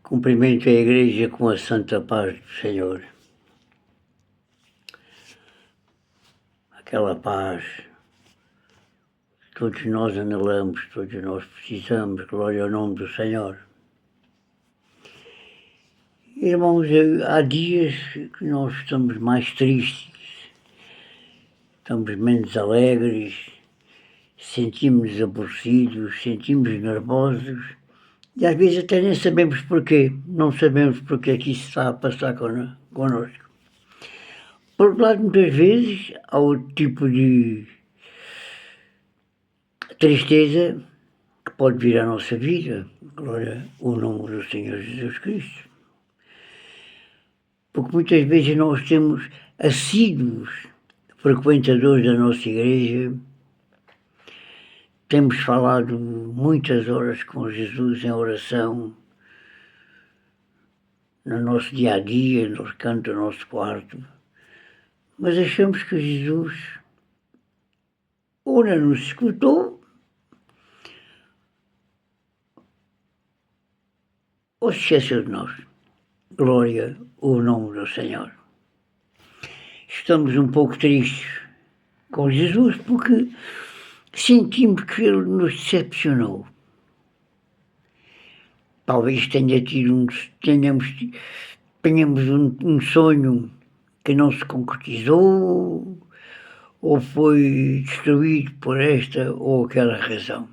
Cumprimento a Igreja com a santa paz do Senhor. Aquela paz que todos nós anelamos, todos nós precisamos, glória ao nome do Senhor. Irmãos, há dias que nós estamos mais tristes, estamos menos alegres, sentimos-nos aborrecidos, sentimos nervosos e às vezes até nem sabemos porquê, não sabemos porque é que isso está a passar connosco. Por outro lado, muitas vezes há outro tipo de tristeza que pode vir à nossa vida, glória ao nome do Senhor Jesus Cristo. Porque muitas vezes nós temos assíduos frequentadores da nossa igreja, temos falado muitas horas com Jesus em oração, no nosso dia a dia, no recanto do nosso quarto, mas achamos que Jesus ou não nos escutou, ou se esqueceu de nós. Glória ao nome do Senhor. Estamos um pouco tristes com Jesus porque sentimos que Ele nos decepcionou. Talvez tenhamos um sonho que não se concretizou ou foi destruído por esta ou aquela razão.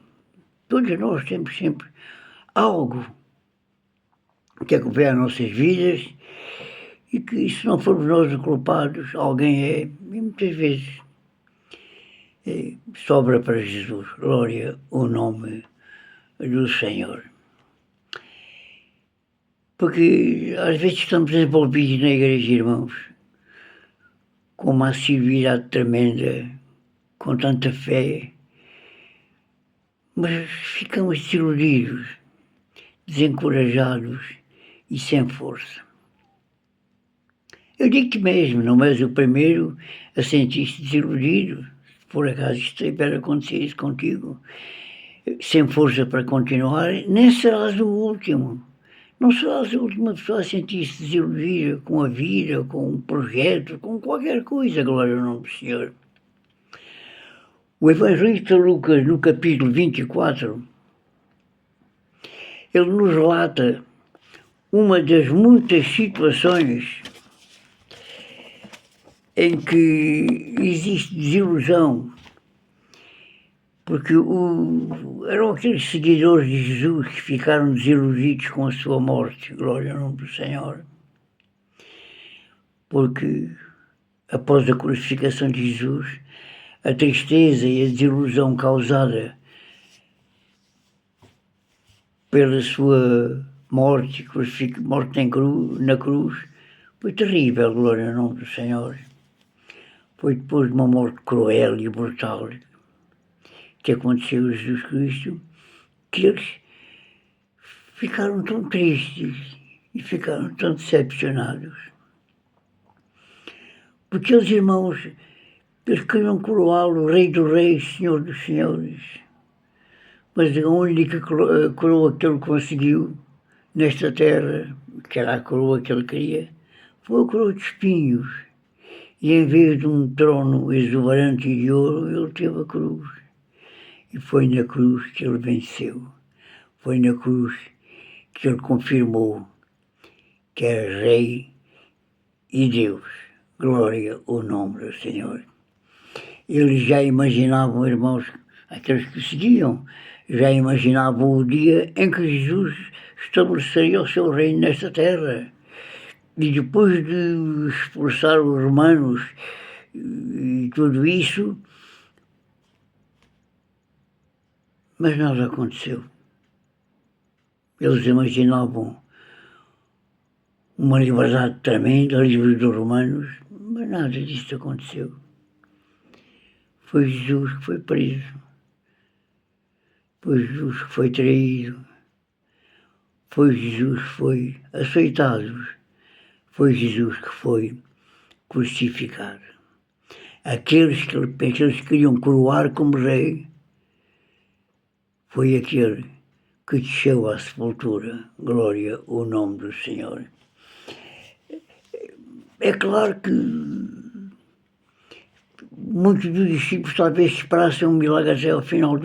Todos nós temos sempre algo que acompanha as nossas vidas e que, se não formos nós os culpados, alguém é, e muitas vezes sobra para Jesus. Glória ao nome do Senhor. Porque às vezes estamos envolvidos na igreja, irmãos, com uma assiduidade tremenda, com tanta fé, mas ficamos desiludidos, desencorajados e sem força. Eu digo-te mesmo, não és o primeiro a sentir-se desiludido, se por acaso estiver a acontecer isso contigo, sem força para continuar, nem serás o último. Não serás a última pessoa a sentir-se desiludida com a vida, com um projeto, com qualquer coisa, glória ao nome do Senhor. O evangelista Lucas, no capítulo 24, ele nos relata uma das muitas situações em que existe desilusão, porque eram aqueles seguidores de Jesus que ficaram desiludidos com a sua morte, glória ao nome do Senhor, porque após a crucificação de Jesus, a tristeza e a desilusão causada pela sua morte na cruz, foi terrível, glória ao nome do Senhor. Foi depois de uma morte cruel e brutal que aconteceu a Jesus Cristo, que eles ficaram tão tristes e ficaram tão decepcionados. Porque os irmãos, eles queriam coroá-lo Rei dos Reis, Senhor dos Senhores. Mas a única coroa que ele conseguiu nesta terra, que era a coroa que ele queria, foi a coroa de espinhos. E em vez de um trono exuberante de ouro, ele teve a cruz. E foi na cruz que ele venceu. Foi na cruz que ele confirmou que era Rei e Deus. Glória ao nome do Senhor. Eles já imaginavam, irmãos, aqueles que o seguiam, já imaginavam o dia em que Jesus estabeleceria o seu reino nesta terra. E depois de expulsar os romanos e tudo isso, mas nada aconteceu. Eles imaginavam uma liberdade tremenda, livre dos romanos, mas nada disso aconteceu. Foi Jesus que foi preso, foi Jesus que foi traído, foi Jesus que foi açoitado, foi Jesus que foi crucificado. Aqueles que eles queriam coroar como rei, foi aquele que desceu à sepultura. Glória ao nome do Senhor. É claro que muitos dos discípulos talvez esperassem um milagre até ao final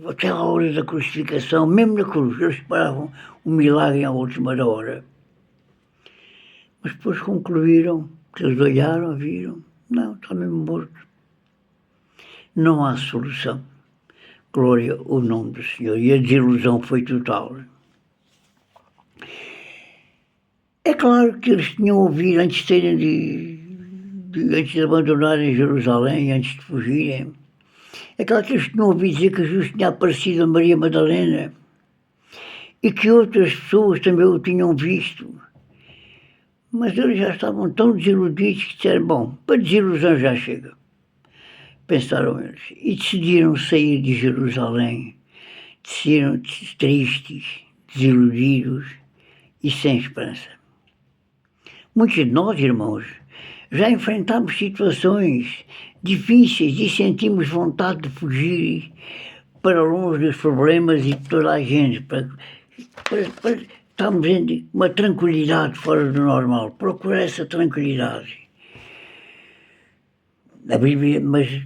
até à hora da crucificação, mesmo na cruz, eles esperavam um milagre à última hora. Mas depois concluíram, que eles olharam, viram, não, está mesmo morto. Não há solução. Glória ao nome do Senhor. E a desilusão foi total. É claro que eles tinham ouvido, antes de abandonarem Jerusalém, antes de fugirem, é claro que eles tinham ouvido dizer que Jesus tinha aparecido a Maria Madalena e que outras pessoas também o tinham visto. Mas eles já estavam tão desiludidos que disseram, bom, para desilusão já chega. Pensaram eles. E decidiram sair de Jerusalém. Decidiram tristes, desiludidos e sem esperança. Muitos de nós, irmãos, já enfrentamos situações difíceis e sentimos vontade de fugir para longe dos problemas e de toda a gente, para estamos em uma tranquilidade fora do normal, procurar essa tranquilidade. A Bíblia, mas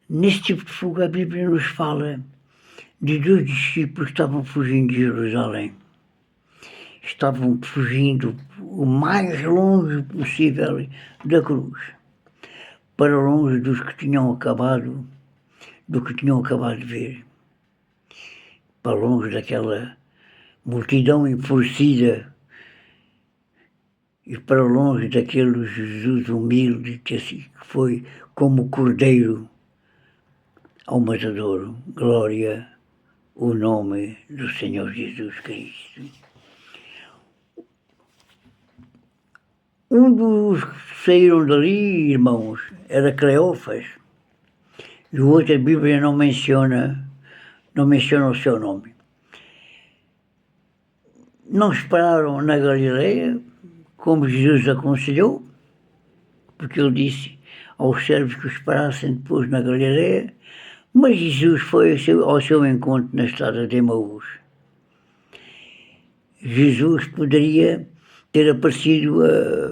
nesse tipo de fuga a Bíblia nos fala de 2 discípulos que estavam fugindo de Jerusalém. Estavam fugindo o mais longe possível da cruz, para longe do que tinham acabado de ver, para longe daquela multidão enfurecida e para longe daquele Jesus humilde que assim foi como cordeiro ao matadouro. Glória ao nome do Senhor Jesus Cristo. Um dos que saíram dali, irmãos, era Cleófas, e o outro a Bíblia não menciona o seu nome. Não esperaram na Galileia, como Jesus aconselhou, porque ele disse aos servos que o esperassem depois na Galileia, mas Jesus foi ao seu encontro na estrada de Emaús. Jesus poderia ter aparecido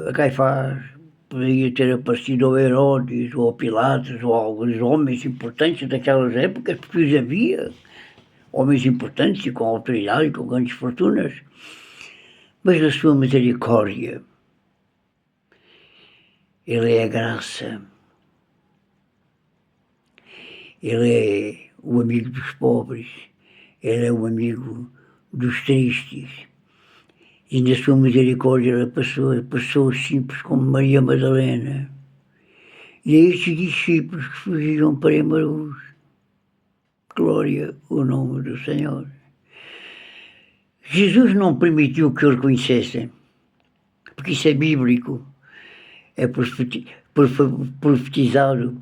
a Caifás, poderia ter aparecido ao Herodes, ou ao Pilatos, ou a alguns homens importantes daquelas épocas, porque os havia, homens importantes e com autoridade, com grandes fortunas, mas na sua misericórdia, Ele é a graça, Ele é o amigo dos pobres, Ele é o amigo dos tristes. E na sua misericórdia Ele passou pessoas simples como Maria Madalena. E a estes discípulos que fugiram para Emaús. Glória ao nome do Senhor. Jesus não permitiu que o reconhecessem, porque isso é bíblico, é profetizado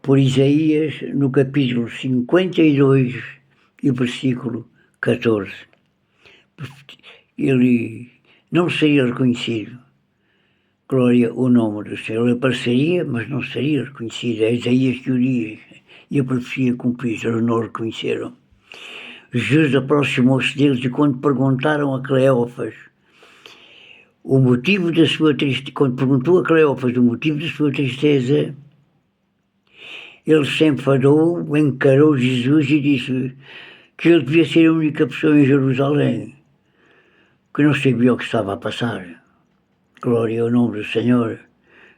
por Isaías no capítulo 52 e versículo 14. Ele não seria reconhecido. Glória ao nome do Senhor. Ele apareceria, mas não seria reconhecido. É Isaías que o diz. E a profecia cumpriu-se, eles não o reconheceram. Jesus aproximou-se deles e quando perguntaram a Cleófas o motivo da sua tristeza, quando perguntou a Cleófas o motivo da sua tristeza, ele se enfadou, encarou Jesus e disse que ele devia ser a única pessoa em Jerusalém que não sabia o que estava a passar. Glória ao nome do Senhor.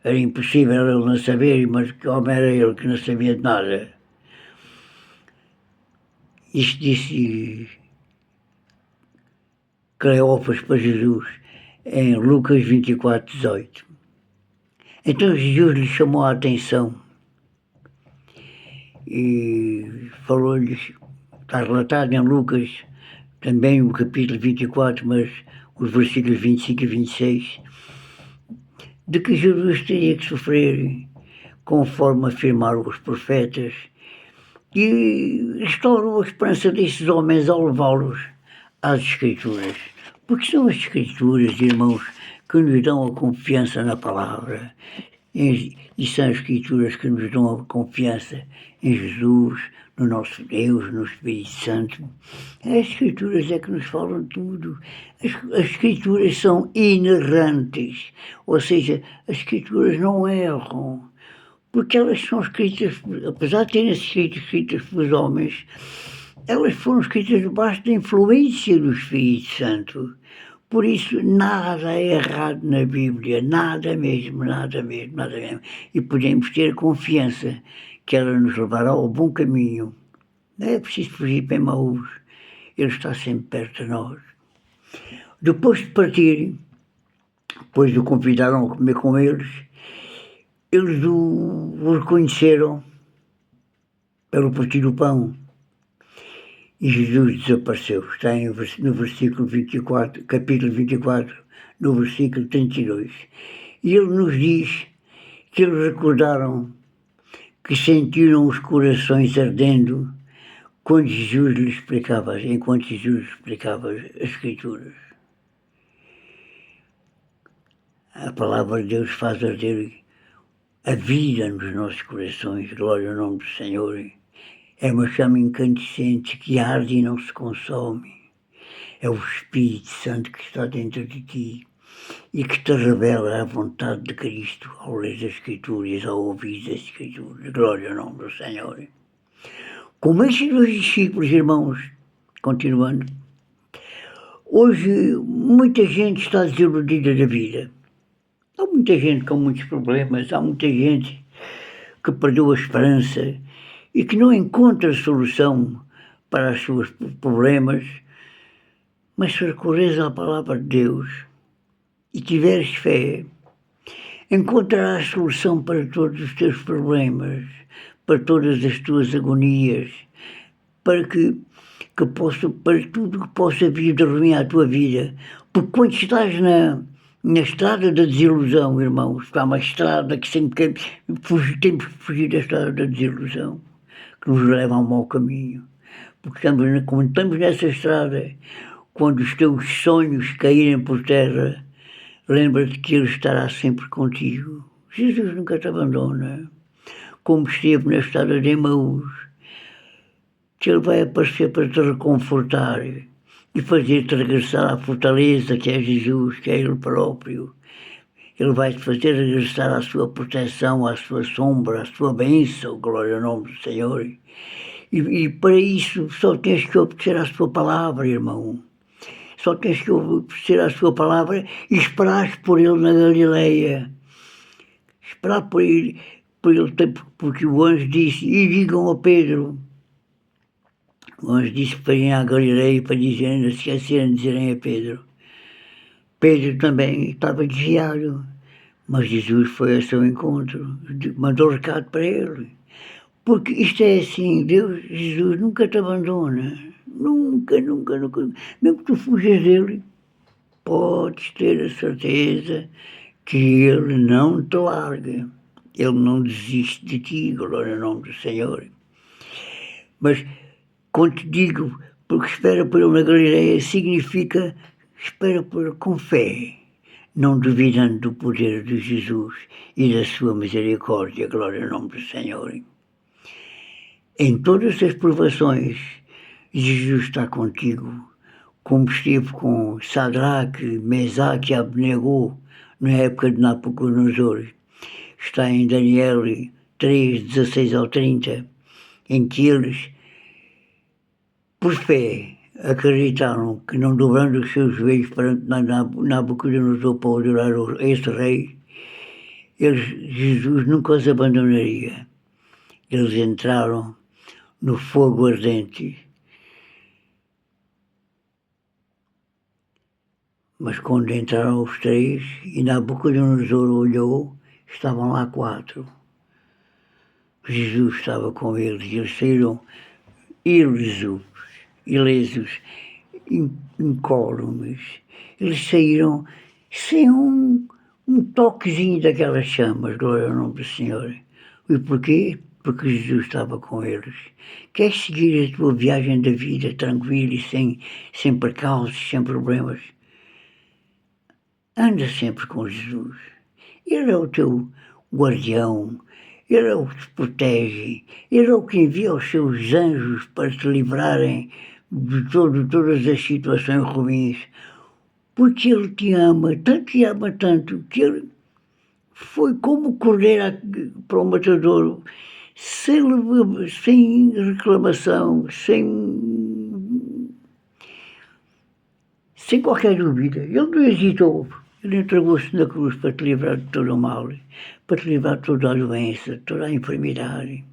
Era impossível ele não saber, mas que homem era ele que não sabia de nada. Isto disse Cleófas para Jesus em Lucas 24, 18. Então Jesus lhe chamou a atenção e falou-lhes, está relatado em Lucas, também o capítulo 24, mas os versículos 25 e 26, de que Jesus teria que sofrer conforme afirmaram os profetas, e restaurou a esperança desses homens ao levá-los às Escrituras. Porque são as Escrituras, irmãos, que nos dão a confiança na palavra. E são as Escrituras que nos dão a confiança em Jesus, no nosso Deus, no Espírito Santo. As Escrituras é que nos falam tudo. As Escrituras são inerrantes, ou seja, as Escrituras não erram, porque elas são escritas, apesar de terem sido escritas pelos homens, elas foram escritas debaixo da influência do Espírito Santo. Por isso, nada é errado na Bíblia, nada mesmo, nada mesmo, nada mesmo. E podemos ter confiança que ela nos levará ao bom caminho. Não é preciso fugir para Emaús, Ele está sempre perto de nós. Depois de partirem, depois de o convidaram a comer com eles o reconheceram pelo partir do pão. E Jesus desapareceu. Está no versículo 24, capítulo 24, no versículo 32. E ele nos diz que eles recordaram que sentiram os corações ardendo enquanto Jesus lhes explicava as Escrituras. A palavra de Deus faz arder a vida nos nossos corações, glória ao nome do Senhor. É uma chama incandescente que arde e não se consome. É o Espírito Santo que está dentro de ti e que te revela a vontade de Cristo ao ler as Escrituras, ao ouvir as Escrituras. Glória ao nome do Senhor. Como estes dois discípulos, irmãos, continuando, hoje muita gente está desiludida da vida. Há muita gente com muitos problemas, há muita gente que perdeu a esperança e que não encontra solução para os seus problemas, mas se recorres à palavra de Deus e tiveres fé, encontrarás solução para todos os teus problemas, para todas as tuas agonias, para tudo que possa vir de ruim à tua vida. Porque quando estás na estrada da desilusão, irmãos, está uma estrada que sempre temos que fugir da estrada da desilusão, que nos leva a um mau caminho. Porque quando estamos nessa estrada, quando os teus sonhos caírem por terra, lembra-te que Ele estará sempre contigo. Jesus nunca te abandona. Como esteve na estrada de Emaús, que Ele vai aparecer para te reconfortar e fazer-te regressar à fortaleza que é Jesus, que é Ele próprio. Ele vai te fazer regressar à sua proteção, à sua sombra, à sua bênção, glória ao nome do Senhor. E para isso só tens que obedecer à sua palavra, irmão. Só tens que obedecer à sua palavra e esperar por Ele na Galileia. Esperar por Ele, porque o anjo disse, e digam a Pedro. O anjo disse para ir à Galileia para dizer, não se esquecerem de dizerem a Pedro. Pedro também estava desviado, mas Jesus foi ao seu encontro, mandou recado para ele. Porque isto é assim, Jesus nunca te abandona. Nunca, nunca, nunca. Mesmo que tu fujas dele, podes ter a certeza que Ele não te larga. Ele não desiste de ti, glória ao nome do Senhor. Mas, quando te digo, porque espera por Ele na Galileia, significa espera por Ele com fé, não duvidando do poder de Jesus e da sua misericórdia, glória ao nome do Senhor. Em todas as provações, Jesus está contigo, como esteve com Sadraque, Mesaque e Abnego na época de Nabucodonosor. Está em Daniel 3, 16 ao 30, em que eles, por fé, acreditaram que não dobrando os seus joelhos perante Nabucodonosor para adorar esse rei, Jesus nunca os abandonaria. Eles entraram no fogo ardente. Mas quando entraram os três e Nabucodonosor olhou, estavam lá 4. Jesus estava com eles e eles saíram ilesos, incólumes. Eles saíram sem um toquezinho daquelas chamas, glória ao nome do Senhor. E porquê? Porque Jesus estava com eles. Queres seguir a tua viagem da vida tranquila e sem percalços, sem problemas? Anda sempre com Jesus. Ele é o teu guardião, Ele é o que te protege, Ele é o que envia os seus anjos para te livrarem de todas as situações ruins, porque Ele te ama tanto, que Ele foi como correr para o matadouro, sem reclamação, sem qualquer dúvida. Ele não hesitou. Ele entregou-se na cruz para te livrar de todo o mal, para te livrar de toda a doença, toda a enfermidade.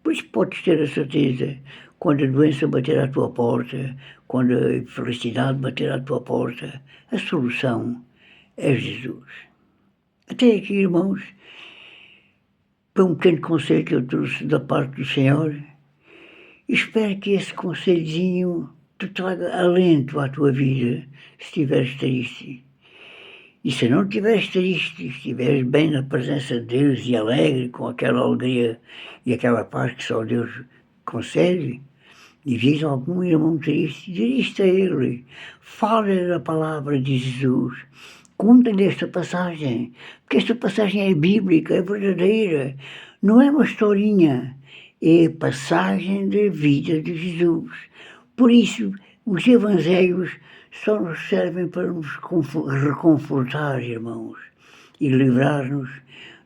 Por isso podes ter a certeza, quando a doença bater à tua porta, quando a infelicidade bater à tua porta, a solução é Jesus. Até aqui, irmãos, foi um pequeno conselho que eu trouxe da parte do Senhor. Espero que esse conselhozinho te traga alento à tua vida, se estiveres triste. E se não estiveres triste, estiveres bem na presença de Deus e alegre, com aquela alegria e aquela paz que só Deus concede, e vês algum irmão triste, dirige-te a Ele, fala-lhe da palavra de Jesus, conta-lhe esta passagem, porque esta passagem é bíblica, é verdadeira, não é uma historinha, é a passagem da vida de Jesus. Por isso, os evangelhos só nos servem para nos reconfortar, irmãos, e livrar-nos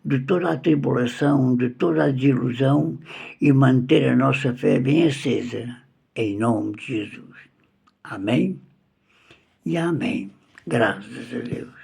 de toda a tribulação, de toda a desilusão e manter a nossa fé bem acesa, em nome de Jesus. Amém e amém. Graças a Deus.